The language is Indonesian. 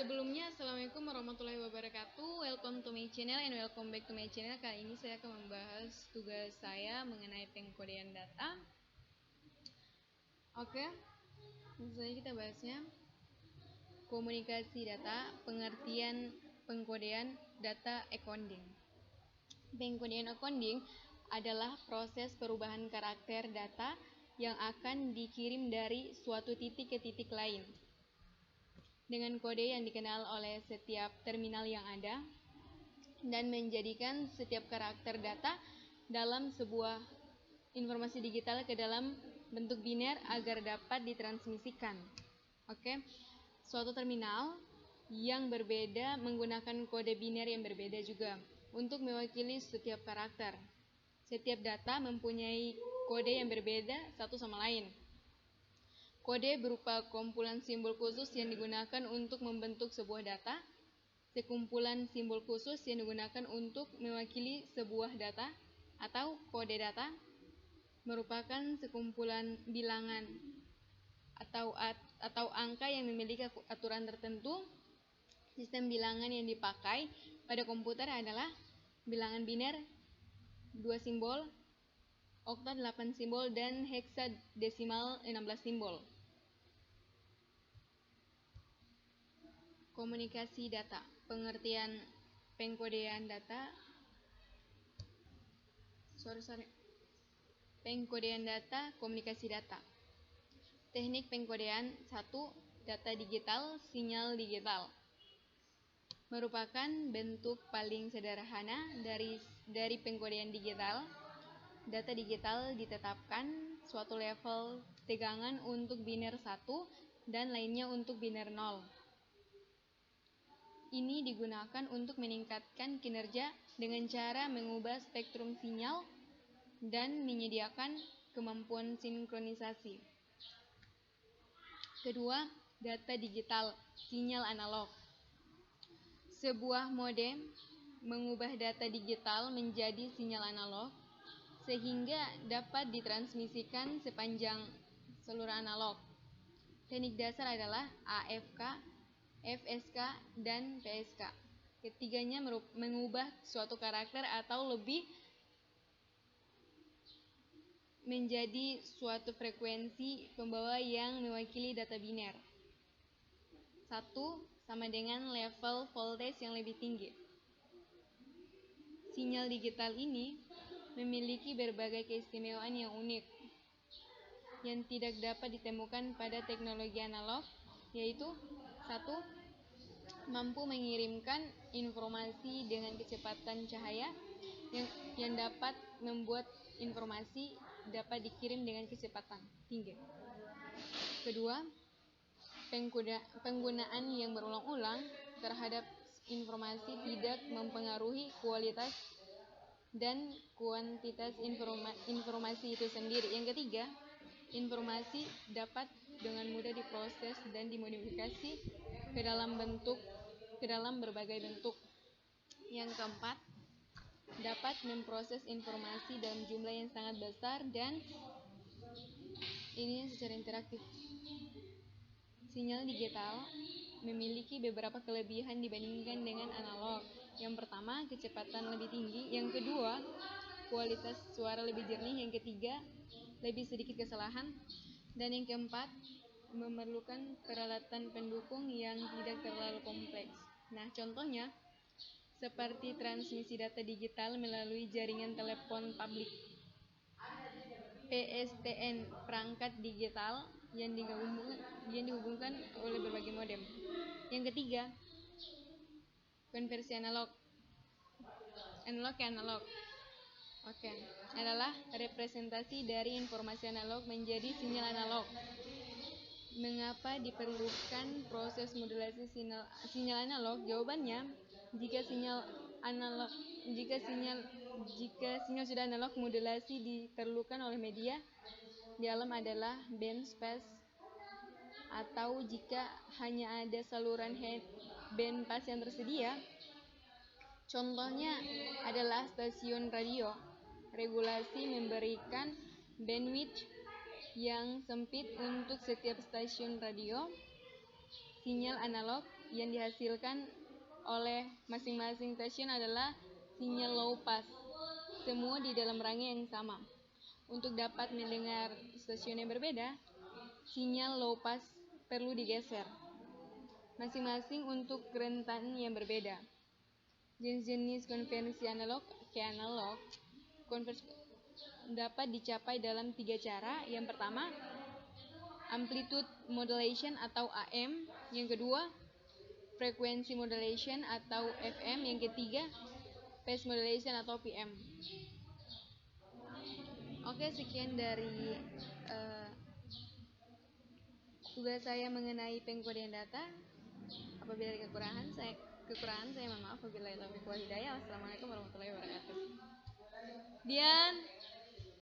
Sebelumnya, Assalamualaikum warahmatullahi wabarakatuh. Welcome to my channel and welcome back to my channel. Kali ini saya akan membahas tugas saya mengenai pengkodean data. Oke, langsung saja kita bahasnya. Komunikasi data, pengertian pengkodean data encoding. Pengkodean encoding adalah proses perubahan karakter data yang akan dikirim dari suatu titik ke titik lain dengan kode yang dikenal oleh setiap terminal yang ada dan menjadikan setiap karakter data dalam sebuah informasi digital ke dalam bentuk biner agar dapat ditransmisikan. Oke, suatu terminal yang berbeda menggunakan kode biner yang berbeda juga untuk mewakili setiap karakter. Setiap data mempunyai kode yang berbeda satu sama lain. Kode berupa kumpulan simbol khusus yang digunakan untuk membentuk sebuah data, sekumpulan simbol khusus yang digunakan untuk mewakili sebuah data, atau kode data merupakan sekumpulan bilangan atau angka yang memiliki aturan tertentu. Sistem bilangan yang dipakai pada komputer adalah bilangan biner 2 simbol, okta 8 simbol, dan heksadesimal 16 simbol. Komunikasi data, pengertian pengkodean data. Pengkodean data, komunikasi data. Teknik pengkodean 1. Data digital, sinyal digital. Merupakan bentuk paling sederhana dari pengkodean digital. Data digital ditetapkan suatu level tegangan untuk biner 1 dan lainnya untuk biner 0. Ini digunakan untuk meningkatkan kinerja dengan cara mengubah spektrum sinyal dan menyediakan kemampuan sinkronisasi. Kedua, data digital, sinyal analog. Sebuah modem mengubah data digital menjadi sinyal analog sehingga dapat ditransmisikan sepanjang seluruh analog. Teknik dasar adalah AFK, FSK, dan PSK. Ketiganya mengubah suatu karakter atau lebih menjadi suatu frekuensi pembawa yang mewakili data biner. 1. Sama dengan level voltage yang lebih tinggi. Sinyal digital ini memiliki berbagai keistimewaan yang unik yang tidak dapat ditemukan pada teknologi analog, yaitu 1. Mampu mengirimkan informasi dengan kecepatan cahaya yang dapat membuat informasi dapat dikirim dengan kecepatan tinggi. Kedua, penggunaan yang berulang-ulang terhadap informasi tidak mempengaruhi kualitas dan kuantitas informasi itu sendiri. Yang ketiga, informasi dapat dengan mudah diproses dan dimodifikasi ke dalam berbagai bentuk. Yang keempat, dapat memproses informasi dalam jumlah yang sangat besar dan ini secara interaktif. Sinyal digital memiliki beberapa kelebihan dibandingkan dengan analog. Yang pertama, kecepatan lebih tinggi. Yang kedua, kualitas suara lebih jernih. Yang ketiga, lebih sedikit kesalahan. Dan yang keempat, memerlukan peralatan pendukung yang tidak terlalu kompleks. Nah, contohnya seperti transmisi data digital melalui jaringan telepon publik, PSTN, perangkat digital yang dihubungkan oleh berbagai modem. Yang ketiga, konversi analog ke analog. Adalah representasi dari informasi analog menjadi sinyal analog. Mengapa diperlukan proses modulasi sinyal analog? Jawabannya, jika sinyal sudah analog, modulasi diperlukan oleh media di alam adalah band pass, atau jika hanya ada saluran band pass yang tersedia. Contohnya adalah stasiun radio. Regulasi memberikan bandwidth yang sempit untuk setiap stasiun radio. Sinyal analog yang dihasilkan oleh masing-masing stasiun adalah sinyal low pass, semua di dalam rangka yang sama. Untuk dapat mendengar stasiun yang berbeda, sinyal low pass perlu digeser, masing-masing untuk rentan yang berbeda. Jenis-jenis konversi analog ke analog dapat dicapai dalam 3 cara. Yang pertama, amplitude modulation atau AM. Yang kedua, frequency modulation atau FM. Yang ketiga, phase modulation atau PM. Oke, sekian dari tugas saya mengenai pengkodean data. Apabila ada kekurangan, saya mohon maaf. Wabillahi taufiq wal hidayah. Wassalamualaikum warahmatullahi wabarakatuh. Dian